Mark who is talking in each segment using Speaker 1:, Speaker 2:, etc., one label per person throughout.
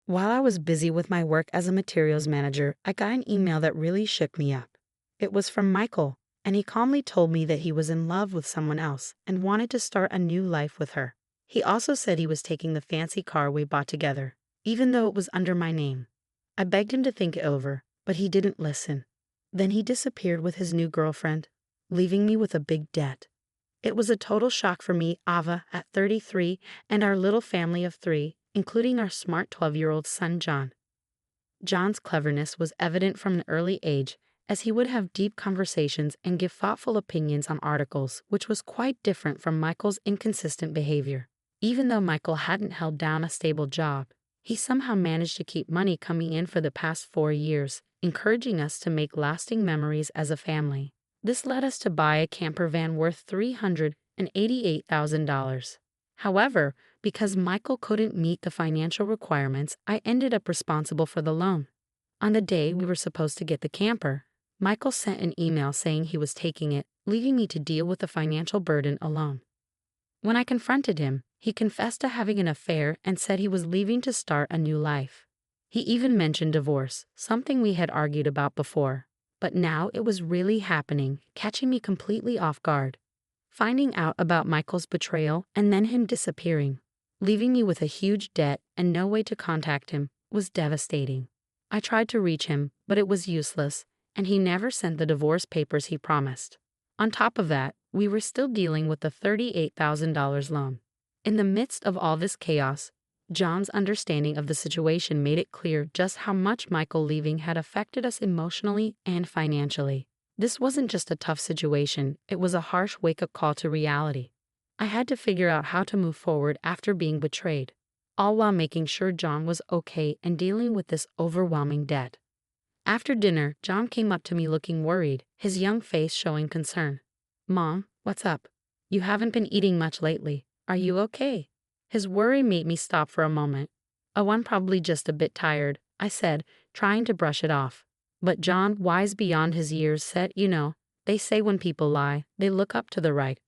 Speaker 1: While I was busy with my work as a materials manager, I got an email that really shook me up. It was from Michael, and he calmly told me that he was in love with someone else and wanted to start a new life with her. He also said he was taking the fancy car we bought together, even though it was under my name. I begged him to think it over, but he didn't listen. Then he disappeared with his new girlfriend, leaving me with a big debt. It was a total shock for me, Ava, at 33, and our little family of 3, including our smart 12-year-old son, John. John's cleverness was evident from an early age, as he would have deep conversations and give thoughtful opinions on articles, which was quite different from Michael's inconsistent behavior. Even though Michael hadn't held down a stable job, he somehow managed to keep money coming in for the past 4 years, encouraging us to make lasting memories as a family. This led us to buy a camper van worth $388,000. However, because Michael couldn't meet the financial requirements, I ended up responsible for the loan. On the day we were supposed to get the camper, Michael sent an email saying he was taking it, leaving me to deal with the financial burden alone. When I confronted him, he confessed to having an affair and said he was leaving to start a new life. He even mentioned divorce, something we had argued about before. But now it was really happening, catching me completely off guard. Finding out about Michael's betrayal and then him disappearing, leaving me with a huge debt and no way to contact him, was devastating. I tried to reach him, but it was useless, and he never sent the divorce papers he promised. On top of that, we were still dealing with the $38,000 loan. In the midst of all this chaos, John's understanding of the situation made it clear just how much Michael leaving had affected us emotionally and financially. This wasn't just a tough situation, it was a harsh wake-up call to reality. I had to figure out how to move forward after being betrayed, all while making sure John was okay and dealing with this overwhelming debt. After dinner, John came up to me looking worried, his young face showing concern. "Mom, what's up? You haven't been eating much lately. Are you okay?" His worry made me stop for a moment. "Oh, I'm probably just a bit tired," I said, trying to brush it off. But John, wise beyond his years, said, they say when people lie, they look up to the right.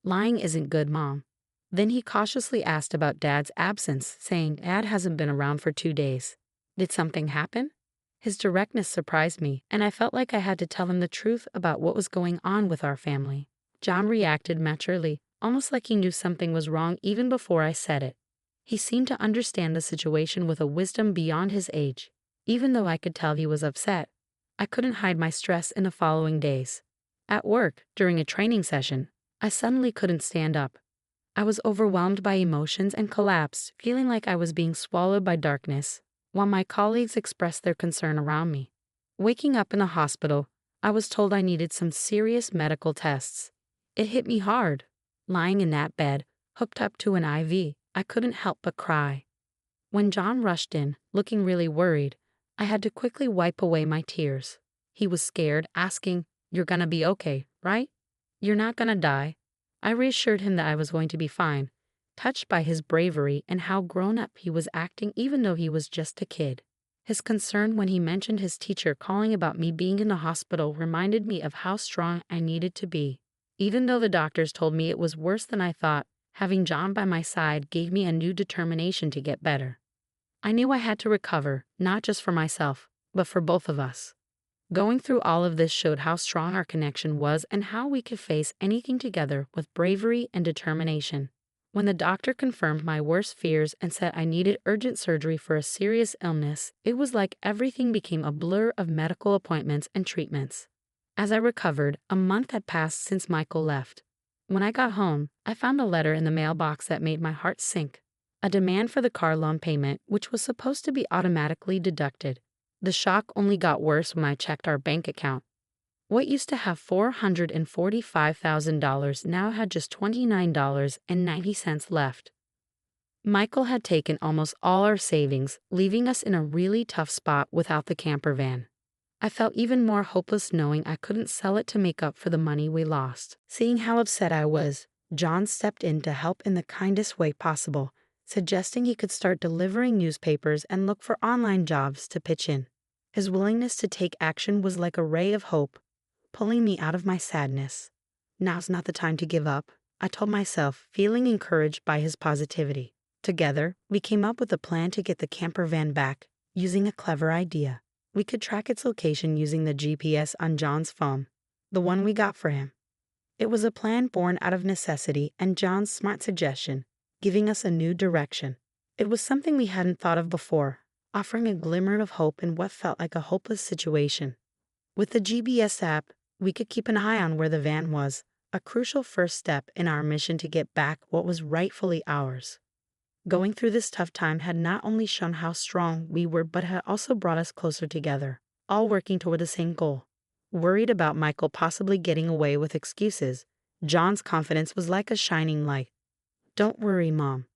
Speaker 1: Lying isn't good, Mom. Then he cautiously asked about Dad's absence, saying Dad hasn't been around for 2 days. Did something happen? His directness surprised me, and I felt like I had to tell him the truth about what was going on with our family. John reacted maturely, almost like he knew something was wrong even before I said it. He seemed to understand the situation with a wisdom beyond his age. Even though I could tell he was upset, I couldn't hide my stress in the following days. At work, during a training session, I suddenly couldn't stand up. I was overwhelmed by emotions and collapsed, feeling like I was being swallowed by darkness, while my colleagues expressed their concern around me. Waking up in a hospital, I was told I needed some serious medical tests. It hit me hard. Lying in that bed, hooked up to an IV, I couldn't help but cry. When John rushed in, looking really worried, I had to quickly wipe away my tears. He was scared, asking, "You're gonna be okay, right? You're not gonna die." I reassured him that I was going to be fine, touched by his bravery and how grown up he was acting even though he was just a kid. His concern when he mentioned his teacher calling about me being in the hospital reminded me of how strong I needed to be. Even though the doctors told me it was worse than I thought, having John by my side gave me a new determination to get better. I knew I had to recover, not just for myself, but for both of us. Going through all of this showed how strong our connection was and how we could face anything together with bravery and determination. When the doctor confirmed my worst fears and said I needed urgent surgery for a serious illness, it was like everything became a blur of medical appointments and treatments. As I recovered, a month had passed since Michael left. When I got home, I found a letter in the mailbox that made my heart sink. A demand for the car loan payment, which was supposed to be automatically deducted. The shock only got worse when I checked our bank account. What used to have $445,000 now had just $29.90 left. Michael had taken almost all our savings, leaving us in a really tough spot without the camper van. I felt even more hopeless knowing I couldn't sell it to make up for the money we lost. Seeing how upset I was, John stepped in to help in the kindest way possible, suggesting he could start delivering newspapers and look for online jobs to pitch in. His willingness to take action was like a ray of hope, pulling me out of my sadness. Now's not the time to give up, I told myself, feeling encouraged by his positivity. Together, we came up with a plan to get the camper van back, using a clever idea. We could track its location using the GPS on John's phone, the one we got for him. It was a plan born out of necessity and John's smart suggestion, giving us a new direction. It was something we hadn't thought of before, offering a glimmer of hope in what felt like a hopeless situation. With the GPS app, we could keep an eye on where the van was, a crucial first step in our mission to get back what was rightfully ours. Going through this tough time had not only shown how strong we were, but had also brought us closer together, all working toward the same goal. Worried about Michael possibly getting away with excuses, John's confidence was like a shining light. "Don't worry, Mom.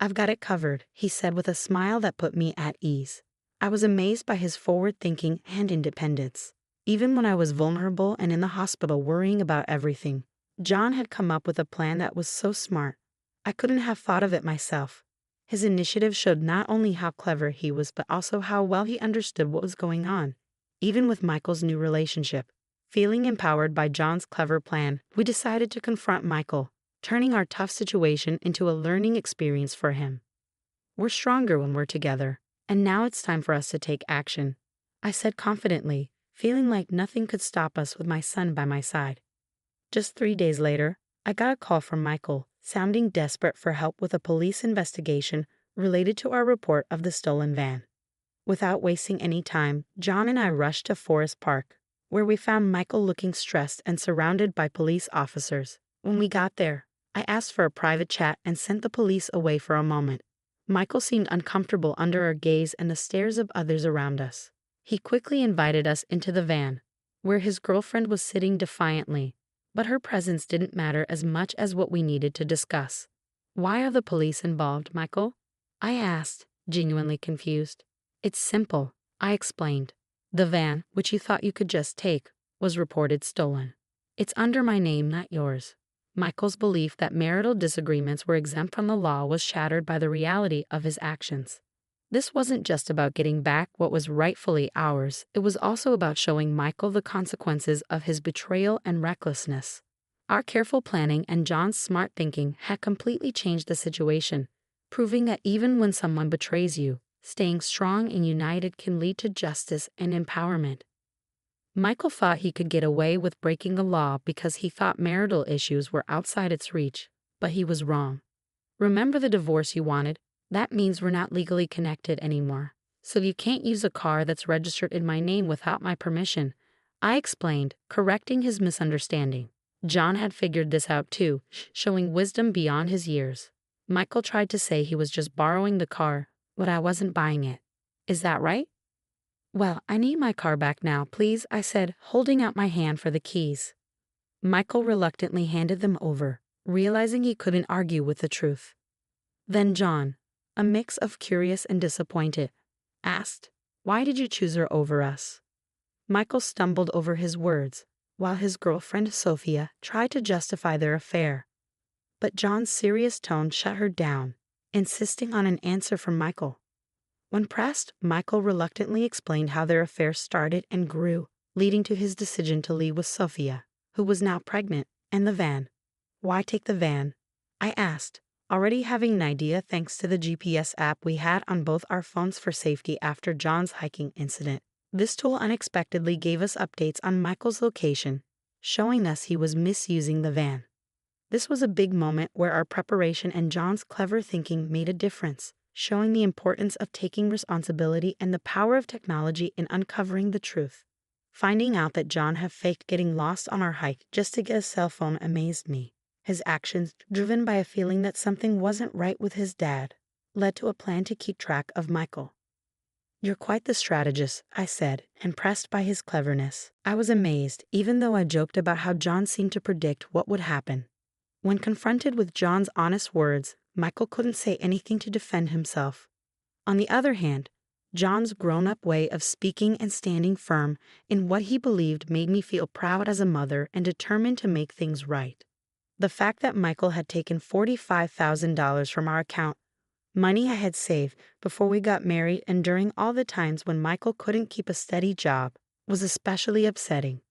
Speaker 1: I've got it covered," he said with a smile that put me at ease. I was amazed by his forward thinking and independence. Even when I was vulnerable and in the hospital worrying about everything, John had come up with a plan that was so smart. I couldn't have thought of it myself. His initiative showed not only how clever he was, but also how well he understood what was going on. Even with Michael's new relationship, feeling empowered by John's clever plan, we decided to confront Michael, turning our tough situation into a learning experience for him. "We're stronger when we're together, and now it's time for us to take action," I said confidently, feeling like nothing could stop us with my son by my side. Just 3 days later, I got a call from Michael, sounding desperate for help with a police investigation related to our report of the stolen van. Without wasting any time, John and I rushed to Forest Park, where we found Michael looking stressed and surrounded by police officers. When we got there, I asked for a private chat and sent the police away for a moment. Michael seemed uncomfortable under our gaze and the stares of others around us. He quickly invited us into the van, where his girlfriend was sitting defiantly, but her presence didn't matter as much as what we needed to discuss. "Why are the police involved, Michael?" I asked, genuinely confused. "It's simple," I explained. "The van, which you thought you could just take, was reported stolen. It's under my name, not yours." Michael's belief that marital disagreements were exempt from the law was shattered by the reality of his actions. This wasn't just about getting back what was rightfully ours, it was also about showing Michael the consequences of his betrayal and recklessness. Our careful planning and John's smart thinking had completely changed the situation, proving that even when someone betrays you, staying strong and united can lead to justice and empowerment. Michael thought he could get away with breaking the law because he thought marital issues were outside its reach, but he was wrong. "Remember the divorce you wanted? That means we're not legally connected anymore, so you can't use a car that's registered in my name without my permission," I explained, correcting his misunderstanding. John had figured this out too, showing wisdom beyond his years. Michael tried to say he was just borrowing the car, but I wasn't buying it. "Is that right?" "Well, I need my car back now, please," I said, holding out my hand for the keys. Michael reluctantly handed them over, realizing he couldn't argue with the truth. Then John, a mix of curious and disappointed, asked, "Why did you choose her over us?" Michael stumbled over his words, while his girlfriend Sophia tried to justify their affair. But John's serious tone shut her down, insisting on an answer from Michael. When pressed, Michael reluctantly explained how their affair started and grew, leading to his decision to leave with Sophia, who was now pregnant, and the van. "Why take the van?" I asked, already having an idea thanks to the GPS app we had on both our phones for safety after John's hiking incident. This tool unexpectedly gave us updates on Michael's location, showing us he was misusing the van. This was a big moment where our preparation and John's clever thinking made a difference, showing the importance of taking responsibility and the power of technology in uncovering the truth. Finding out that John had faked getting lost on our hike just to get a cell phone amazed me. His actions, driven by a feeling that something wasn't right with his dad, led to a plan to keep track of Michael. "You're quite the strategist," I said, impressed by his cleverness. I was amazed, even though I joked about how John seemed to predict what would happen. When confronted with John's honest words, Michael couldn't say anything to defend himself. On the other hand, John's grown-up way of speaking and standing firm in what he believed made me feel proud as a mother and determined to make things right. The fact that Michael had taken $45,000 from our account, money I had saved before we got married and during all the times when Michael couldn't keep a steady job, was especially upsetting.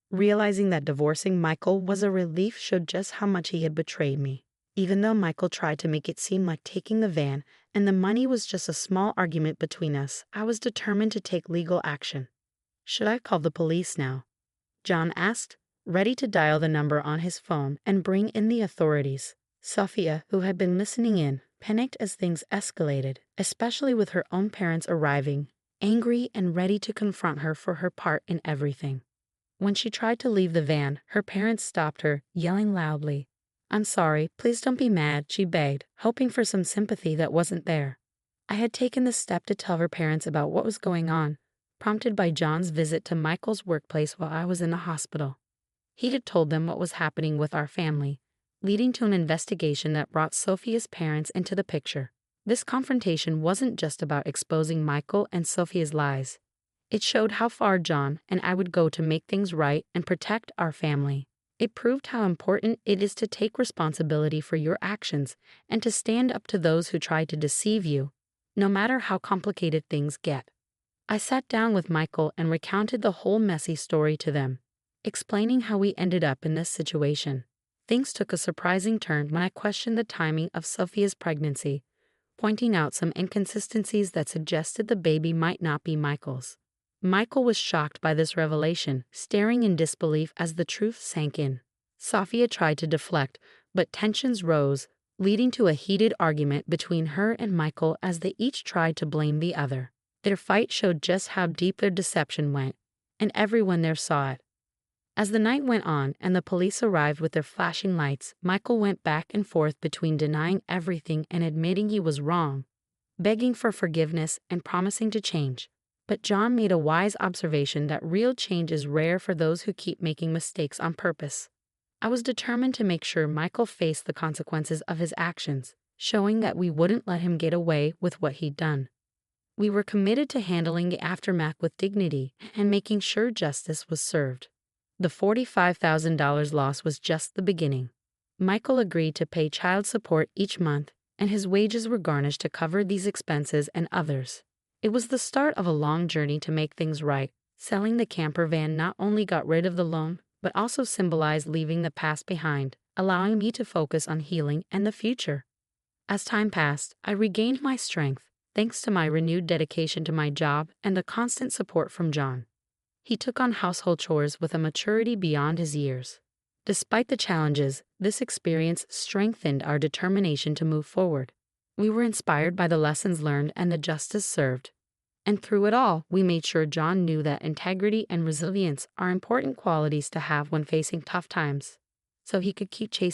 Speaker 1: Realizing that divorcing Michael was a relief showed just how much he had betrayed me. Even though Michael tried to make it seem like taking the van and the money was just a small argument between us, I was determined to take legal action. "Should I call the police now?" John asked, ready to dial the number on his phone and bring in the authorities. Sophia, who had been listening in, panicked as things escalated, especially with her own parents arriving, angry and ready to confront her for her part in everything. When she tried to leave the van, her parents stopped her, yelling loudly. "I'm sorry, please don't be mad," she begged, hoping for some sympathy that wasn't there. I had taken the step to tell her parents about what was going on, prompted by John's visit to Michael's workplace while I was in the hospital. He had told them what was happening with our family, leading to an investigation that brought Sophia's parents into the picture. This confrontation wasn't just about exposing Michael and Sophia's lies. It showed how far John and I would go to make things right and protect our family. It proved how important it is to take responsibility for your actions and to stand up to those who try to deceive you, no matter how complicated things get. I sat down with Michael and recounted the whole messy story to them, explaining how we ended up in this situation. Things took a surprising turn when I questioned the timing of Sophia's pregnancy, pointing out some inconsistencies that suggested the baby might not be Michael's. Michael was shocked by this revelation, staring in disbelief as the truth sank in. Sophia tried to deflect, but tensions rose, leading to a heated argument between her and Michael as they each tried to blame the other. Their fight showed just how deep their deception went, and everyone there saw it. As the night went on and the police arrived with their flashing lights, Michael went back and forth between denying everything and admitting he was wrong, begging for forgiveness and promising to change. But John made a wise observation that real change is rare for those who keep making mistakes on purpose. I was determined to make sure Michael faced the consequences of his actions, showing that we wouldn't let him get away with what he'd done. We were committed to handling the aftermath with dignity and making sure justice was served. The $45,000 loss was just the beginning. Michael agreed to pay child support each month, and his wages were garnished to cover these expenses and others. It was the start of a long journey to make things right. Selling the camper van not only got rid of the loan, but also symbolized leaving the past behind, allowing me to focus on healing and the future. As time passed, I regained my strength, thanks to my renewed dedication to my job and the constant support from John. He took on household chores with a maturity beyond his years. Despite the challenges, this experience strengthened our determination to move forward. We were inspired by the lessons learned and the justice served. And through it all, we made sure John knew that integrity and resilience are important qualities to have when facing tough times, so he could keep chasing